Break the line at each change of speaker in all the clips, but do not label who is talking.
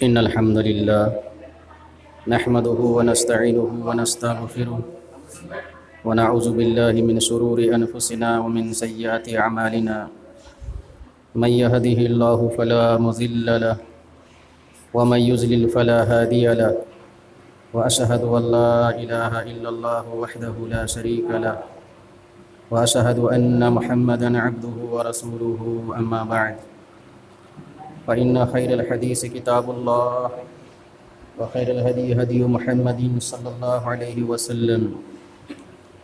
إن الحمد لله نحمده ونستعينه ونستغفره ونعوذ بالله من شرور أنفسنا ومن سيئات أعمالنا من يهده الله فلا مضل له ومن يضلل فلا هادي له وأشهد أن لا إله إلا الله وحده لا شريك له وأشهد أن محمدا عبده ورسوله أما بعد فإن خير الحديث كتاب الله وخير الهدي هدي محمد صلى الله عليه وسلم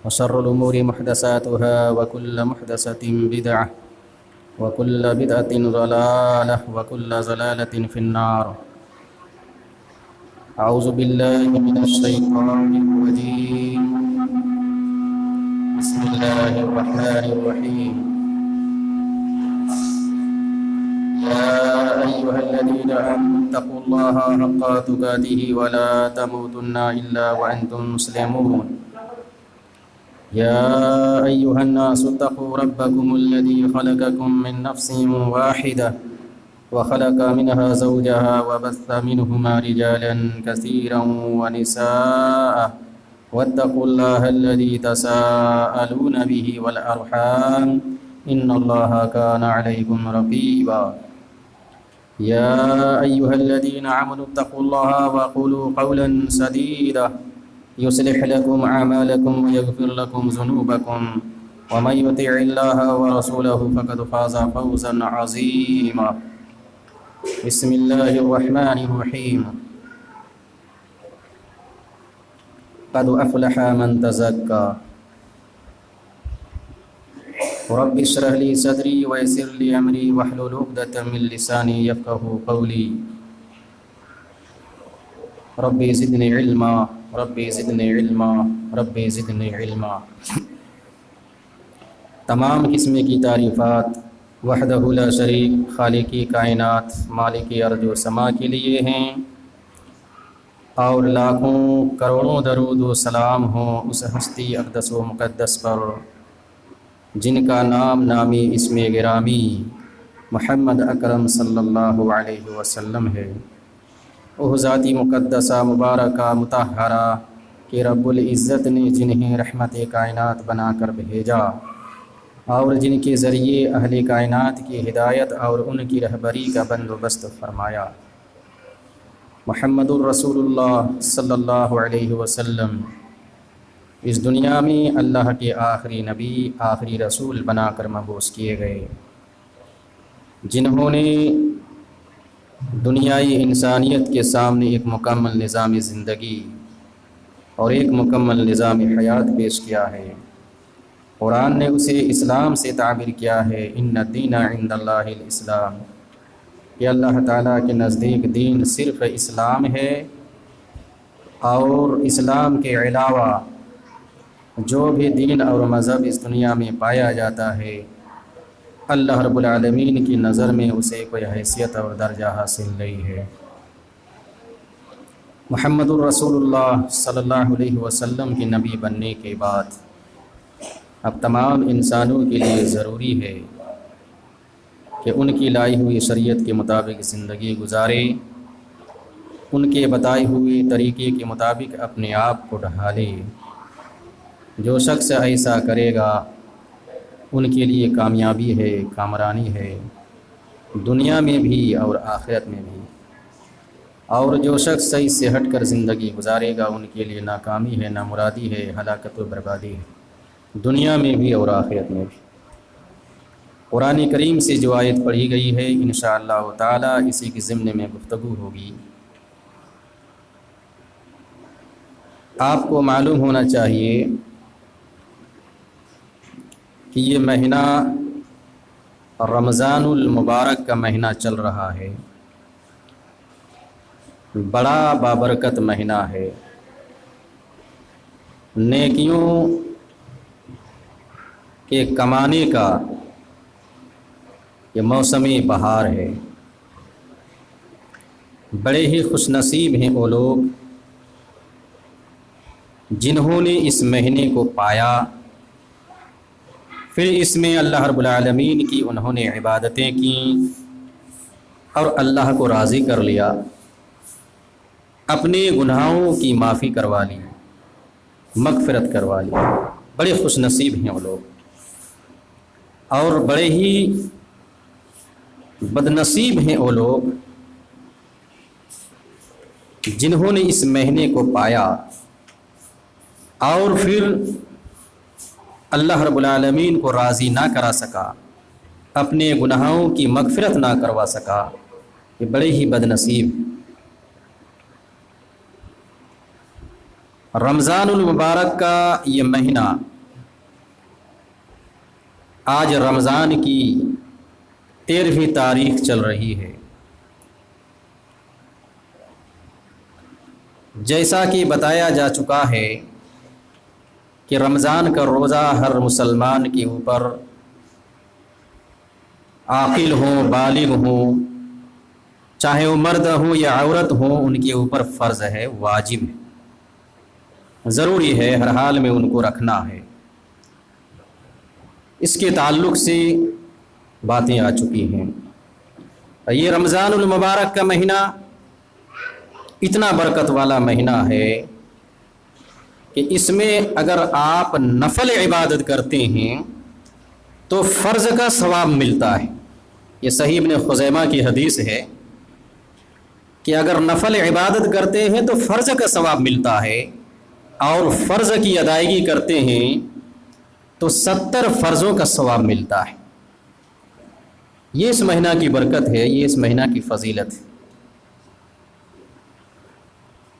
وشر الأمور محدثاتها وكل محدثة بدعة وكل بدعة ضلالة وكل ضلالة في النار. أعوذ بالله من الشيطان الرجيم. بسم الله الرحمن الرحيم. يا أيها الذين آمنوا اتقوا الله حق تقاته ولا تموتن إلا وأنتم مسلمون. يا أيها الناس اتقوا ربكم الذي خلقكم من نفس واحدة وخلق منها زوجها وبث منهما رجالا كثيرا ونساء واتقوا الله الذي تساءلون به والأرحام إن الله كان عليكم رقيبا. يا أيها الذين آمنوا اتقوا الله وقولوا قولا سديدا يصلح لكم أعمالكم ويغفر لكم ذنوبكم ومن يطع الله ورسوله فقد فاز فوزا عظيما. بسم الله الرحمن الرحيم. قد أفلح من تزكى رب اشرح لي صدري ويسر لي أمري واحلل عقدة من لساني يفقهوا قولي. ربي زدني علما ربي زدنی علما ربی زدنی علما. تمام قسم کی تعریفات وحدہ لا شریک خالقی کائنات مالک ارض و سما کے لیے ہیں، اور لاکھوں کروڑوں درود و سلام ہوں اس ہستی اقدس و مقدس پر جن کا نام نامی اسم گرامی محمد اکرم صلی اللہ علیہ وسلم ہے. وہ ذاتی مقدسہ مبارکہ مطہرہ کہ رب العزت نے جنہیں رحمت کائنات بنا کر بھیجا اور جن کے ذریعے اہل کائنات کی ہدایت اور ان کی رہبری کا بندوبست فرمایا. محمد الرسول اللہ صلی اللہ علیہ وسلم اس دنیا میں اللہ کے آخری نبی آخری رسول بنا کر مبعوث کیے گئے، جنہوں نے دنیائی انسانیت کے سامنے ایک مکمل نظام زندگی اور ایک مکمل نظام حیات پیش کیا ہے. قرآن نے اسے اسلام سے تعبیر کیا ہے، ان الدین عند اللہ الاسلام، کہ اللہ تعالیٰ کے نزدیک دین صرف اسلام ہے، اور اسلام کے علاوہ جو بھی دین اور مذہب اس دنیا میں پایا جاتا ہے اللہ رب العالمین کی نظر میں اسے کوئی حیثیت اور درجہ حاصل نہیں ہے. محمد الرسول اللہ صلی اللہ علیہ وسلم کے نبی بننے کے بعد اب تمام انسانوں کے لیے ضروری ہے کہ ان کی لائی ہوئی شریعت کے مطابق زندگی گزارے، ان کے بتائے ہوئے طریقے کے مطابق اپنے آپ کو ڈھالے. جو شخص ایسا کرے گا ان کے لیے کامیابی ہے، کامرانی ہے، دنیا میں بھی اور آخرت میں بھی. اور جو شخص صحیح سے ہٹ کر زندگی گزارے گا ان کے لیے ناکامی ہے، نامرادی ہے، ہلاکت و بربادی ہے، دنیا میں بھی اور آخرت میں بھی. قرآن کریم سے جو آیت پڑھی گئی ہے انشاءاللہ تعالی اسی کی ضمن میں گفتگو ہوگی. آپ کو معلوم ہونا چاہیے کہ یہ مہینہ رمضان المبارک کا مہینہ چل رہا ہے، بڑا بابرکت مہینہ ہے، نیکیوں کے کمانے کا یہ موسم بہار ہے. بڑے ہی خوش نصیب ہیں وہ لوگ جنہوں نے اس مہینے کو پایا، پھر اس میں اللہ رب العالمین کی انہوں نے عبادتیں کیں اور اللہ کو راضی کر لیا. اپنے گناہوں کی معافی کروا لی، مغفرت کروا لی۔ بڑے خوش نصیب ہیں وہ لوگ، اور بڑے ہی بد نصیب ہیں وہ لوگ جنہوں نے اس مہینے کو پایا اور پھر اللہ رب العالمین کو راضی نہ کرا سکا، اپنے گناہوں کی مغفرت نہ کروا سکا۔ یہ بڑے ہی بد نصیب۔ رمضان المبارک کا یہ مہینہ، آج رمضان کی 13ویں تاریخ چل رہی ہے۔ جیسا کہ بتایا جا چکا ہے کہ رمضان کا روزہ ہر مسلمان کے اوپر، عاقل ہوں، بالغ ہوں، چاہے وہ مرد ہوں یا عورت ہوں، ان کے اوپر فرض ہے، واجب ہے، ضروری ہے، ہر حال میں ان کو رکھنا ہے۔ اس کے تعلق سے باتیں آ چکی ہیں۔ یہ رمضان المبارک کا مہینہ اتنا برکت والا مہینہ ہے کہ اس میں اگر آپ نفل عبادت کرتے ہیں تو فرض کا ثواب ملتا ہے۔ یہ صحیح ابن خزیمہ کی حدیث ہے کہ اگر نفل عبادت کرتے ہیں تو فرض کا ثواب ملتا ہے، اور فرض کی ادائیگی کرتے ہیں تو 70 فرضوں کا ثواب ملتا ہے۔ یہ اس مہینہ کی برکت ہے، یہ اس مہینہ کی فضیلت ہے۔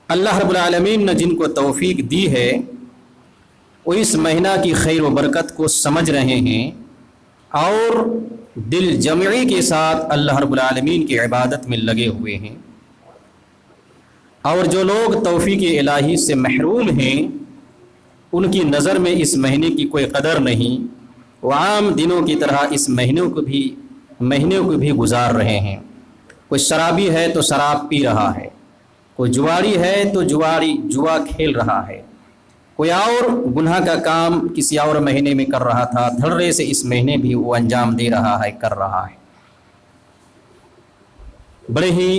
اللہ رب العالمین نے جن کو توفیق دی ہے وہ اس مہینہ کی خیر و برکت کو سمجھ رہے ہیں اور دل جمعی کے ساتھ اللہ رب العالمین کی عبادت میں لگے ہوئے ہیں، اور جو لوگ توفیق الہی سے محروم ہیں ان کی نظر میں اس مہینے کی کوئی قدر نہیں، وہ عام دنوں کی طرح اس مہینے کو بھی گزار رہے ہیں۔ کوئی شرابی ہے تو شراب پی رہا ہے، کوئی جواری ہے تو جوا کھیل رہا ہے، کوئی اور گناہ کا کام کسی اور مہینے میں کر رہا تھا، دھڑے سے اس مہینے بھی وہ انجام دے رہا ہے، کر رہا ہے۔ بڑے ہی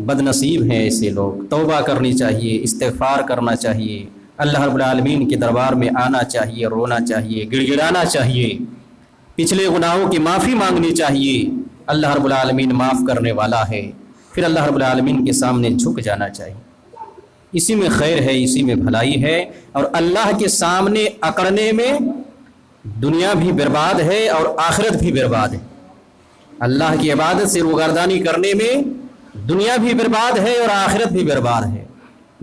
بد نصیب ہیں ایسے لوگ۔ توبہ کرنی چاہیے، استغفار کرنا چاہیے، اللہ رب العالمین کے دربار میں آنا چاہیے، رونا چاہیے، گڑ گڑانا چاہیے، پچھلے گناہوں کی معافی مانگنی چاہیے۔ اللہ رب العالمین معاف کرنے والا ہے، پھر اللہ رب العالمین کے سامنے جھک جانا چاہیے۔ اسی میں خیر ہے، اسی میں بھلائی ہے، اور اللہ کے سامنے اکڑنے میں دنیا بھی برباد ہے اور آخرت بھی برباد ہے۔ اللہ کی عبادت سے روگردانی کرنے میں دنیا بھی برباد ہے اور آخرت بھی برباد ہے۔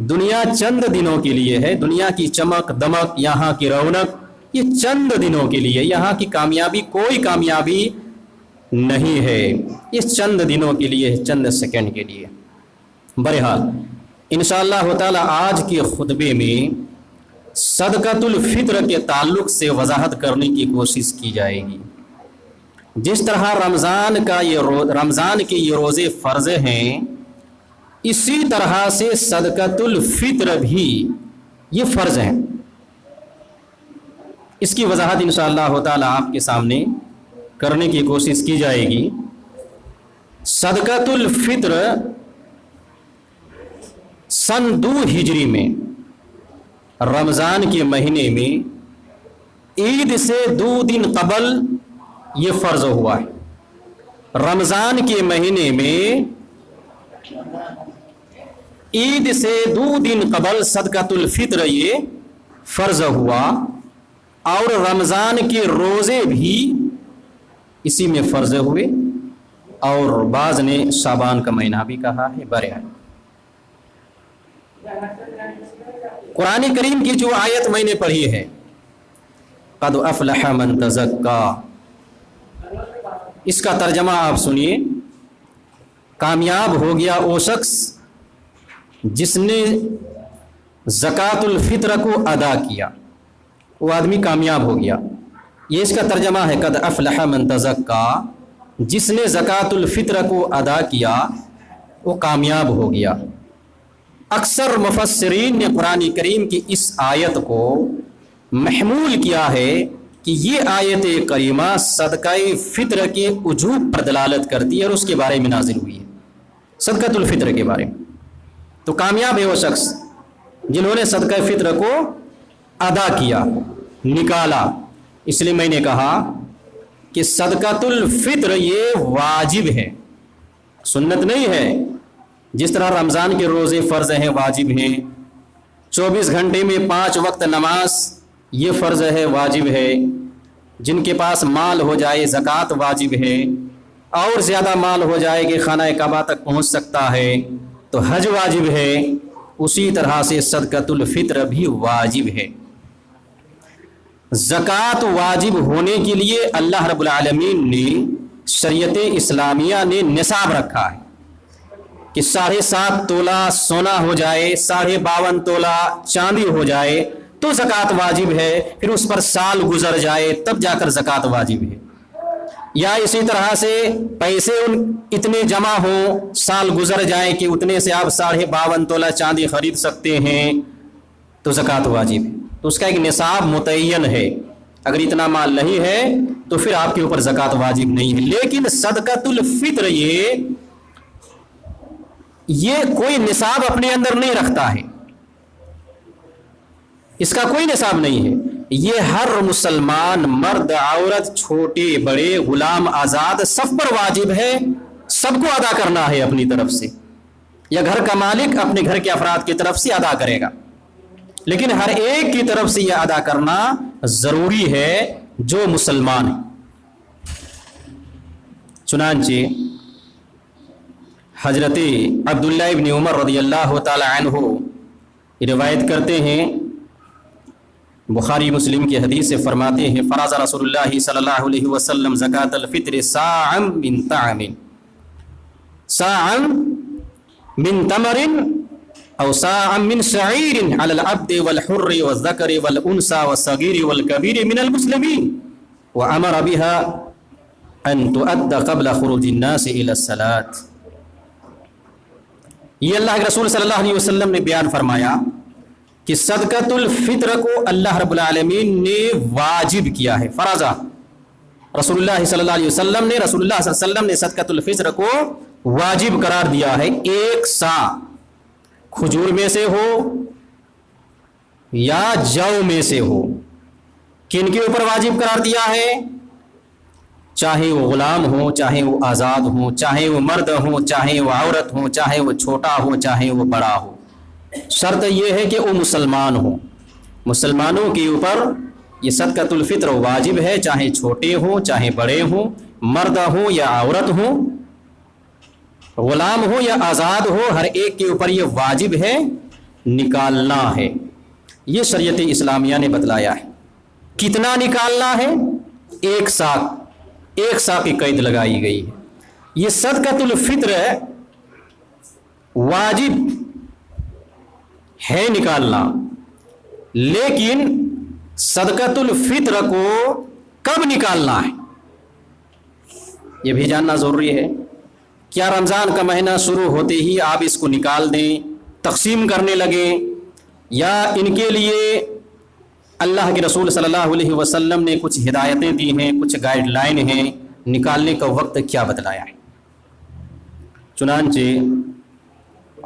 دنیا چند دنوں کے لیے ہے، دنیا کی چمک دمک، یہاں کی رونق یہ چند دنوں کے لیے، یہاں کی کامیابی کوئی کامیابی نہیں ہے، اس چند دنوں کے لیے، چند سیکنڈ کے لیے۔ بہرحال انشاءاللہ تعالی آج کے خطبے میں صدقۃ الفطر کے تعلق سے وضاحت کرنے کی کوشش کی جائے گی۔ جس طرح رمضان کے یہ روزے فرض ہیں، اسی طرح سے صدقۃ الفطر بھی یہ فرض ہیں۔ اس کی وضاحت انشاءاللہ تعالی آپ کے سامنے کرنے کی کوشش کی جائے گی۔ صدقۃ الفطر سن 2 ہجری میں رمضان کے مہینے میں عید سے 2 دن قبل یہ فرض ہوا ہے۔ رمضان کے مہینے میں عید سے 2 دن قبل صدقۃ الفطر یہ فرض ہوا، اور رمضان کے روزے بھی اسی میں فرض ہوئے، اور بعض نے شعبان کا مہینہ بھی کہا ہے۔ بہرحال قرآن کریم کی جو آیت میں نے پڑھی ہے، قد افلح من تزکا، اس کا ترجمہ آپ سنیے۔ کامیاب ہو گیا وہ شخص جس نے زکوٰۃ الفطر کو ادا کیا، وہ آدمی کامیاب ہو گیا۔ یہ اس کا ترجمہ ہے، قد افلح من تزکا، جس نے زکوٰۃ الفطر کو ادا کیا وہ کامیاب ہو گیا۔ اکثر مفسرین نے قرآن کریم کی اس آیت کو محمول کیا ہے کہ یہ آیت کریمہ صدقہ فطر کے وجوب پر دلالت کرتی ہے اور اس کے بارے میں نازل ہوئی ہے، صدقۃ الفطر کے بارے میں۔ تو کامیاب ہے وہ شخص جنہوں نے صدقہ فطر کو ادا کیا، نکالا۔ اس لیے میں نے کہا کہ صدقۃ الفطر یہ واجب ہے، سنت نہیں ہے۔ جس طرح رمضان کے روزے فرض ہیں، واجب ہیں، 24 گھنٹے میں 5 وقت نماز یہ فرض ہے، واجب ہے، جن کے پاس مال ہو جائے زکوٰۃ واجب ہے، اور زیادہ مال ہو جائے کہ خانہ کعبہ تک پہنچ سکتا ہے تو حج واجب ہے، اسی طرح سے صدقۃ الفطر بھی واجب ہے۔ زکوٰۃ واجب ہونے کے لیے اللہ رب العالمین نے شریعت اسلامیہ نے نصاب رکھا ہے کہ 7.5 تولہ سونا ہو جائے، 52.5 تولہ چاندی ہو جائے تو زکوٰۃ واجب ہے، پھر اس پر سال گزر جائے تب جا کر زکوٰۃ واجب ہے۔ یا اسی طرح سے پیسے اتنے جمع ہوں، سال گزر جائیں کہ اتنے سے آپ 52.5 تولہ چاندی خرید سکتے ہیں تو زکوٰۃ واجب ہے۔ تو اس کا ایک نصاب متعین ہے، اگر اتنا مال نہیں ہے تو پھر آپ کے اوپر زکوٰۃ واجب نہیں ہے۔ لیکن صدقۃ الفطر یہ کوئی نصاب اپنے اندر نہیں رکھتا ہے، اس کا کوئی نصاب نہیں ہے، یہ ہر مسلمان مرد عورت چھوٹے بڑے غلام آزاد سب پر واجب ہے، سب کو ادا کرنا ہے اپنی طرف سے، یا گھر کا مالک اپنے گھر کے افراد کی طرف سے ادا کرے گا، لیکن ہر ایک کی طرف سے یہ ادا کرنا ضروری ہے جو مسلمان ہے۔ چنانچہ حضرت عبداللہ ابن عمر رضی اللہ تعالی عنہ روایت کرتے ہیں، بخاری مسلم کی حدیث سے فرماتے ہیں، فرض رسول اللہ صلی اللہ علیہ وسلم زکاۃ الفطر صاعا من طعام، صاعا من تمر او صاعا من شعير على العبد والحر والذكر والانثى والصغير والكبير من المسلمين وامر بها ان تؤدى قبل خروج الناس الى الصلاة۔ یہ اللہ کے رسول صلی اللہ علیہ وسلم نے بیان فرمایا کہ صدقۃ الفطر کو اللہ رب العالمین نے واجب کیا ہے، فرضا رسول اللہ صلی اللہ علیہ وسلم نے صدقۃ الفطر کو واجب قرار دیا ہے۔ 1 سا کھجور میں سے ہو یا جو میں سے ہو، کن کے اوپر واجب قرار دیا ہے؟ چاہے وہ غلام ہو، چاہے وہ آزاد ہو، چاہے وہ مرد ہو، چاہے وہ عورت ہو، چاہے وہ چھوٹا ہو، چاہے وہ بڑا ہو، شرط یہ ہے کہ وہ مسلمان ہو۔ مسلمانوں کے اوپر یہ صدقۃ الفطر واجب ہے، چاہے چھوٹے ہوں چاہے بڑے ہوں، مرد ہوں یا عورت ہوں، غلام ہو یا آزاد ہو، ہر ایک کے اوپر یہ واجب ہے، نکالنا ہے۔ یہ شریعت اسلامیہ نے بتلایا ہے۔ کتنا نکالنا ہے؟ 1 سا، 1 سا کی قید لگائی گئی ہے۔ یہ صدقۃ الفطر واجب ہے نکالنا، لیکن صدقۃ الفطر کو کب نکالنا ہے یہ بھی جاننا ضروری ہے۔ کیا رمضان کا مہینہ شروع ہوتے ہی آپ اس کو نکال دیں، تقسیم کرنے لگیں، یا ان کے لیے اللہ کے رسول صلی اللہ علیہ وسلم نے کچھ ہدایتیں دی ہیں، کچھ گائیڈ لائن ہیں، نکالنے کا وقت کیا بتلایا ہے؟ چنانچہ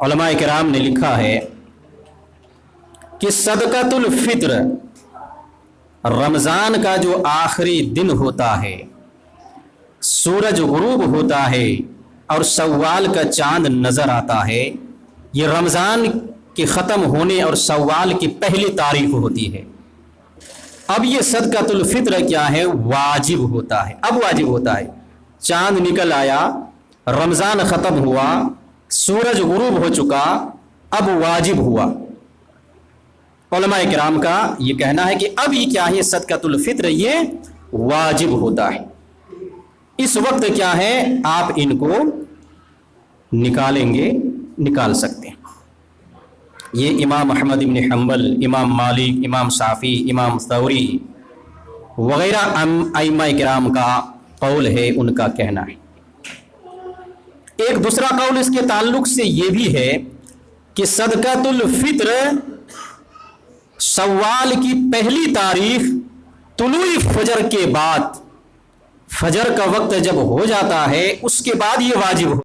علماء کرام نے لکھا ہے کہ صدقۃ الفطر رمضان کا جو آخری دن ہوتا ہے، سورج غروب ہوتا ہے اور شوال کا چاند نظر آتا ہے، یہ رمضان کے ختم ہونے اور شوال کی پہلی تاریخ ہوتی ہے۔ اب یہ صدقۃ الفطر کیا ہے؟ واجب ہوتا ہے۔ اب واجب ہوتا ہے، چاند نکل آیا، رمضان ختم ہوا، سورج غروب ہو چکا، اب واجب ہوا۔ علماء کرام کا یہ کہنا ہے کہ اب یہ کیا ہے؟ صدقۃ الفطر یہ واجب ہوتا ہے۔ اس وقت کیا ہے؟ آپ ان کو نکالیں گے، نکال سکتے ہیں۔ یہ امام احمد بن حنبل، امام مالک، امام شافعی، امام ثوری وغیرہ ائمہ کرام کا قول ہے، ان کا کہنا ہے۔ ایک دوسرا قول اس کے تعلق سے یہ بھی ہے کہ صدقۃ الفطر شوال کی پہلی تاریخ طلوع فجر کے بعد، فجر کا وقت جب ہو جاتا ہے اس کے بعد یہ واجب ہو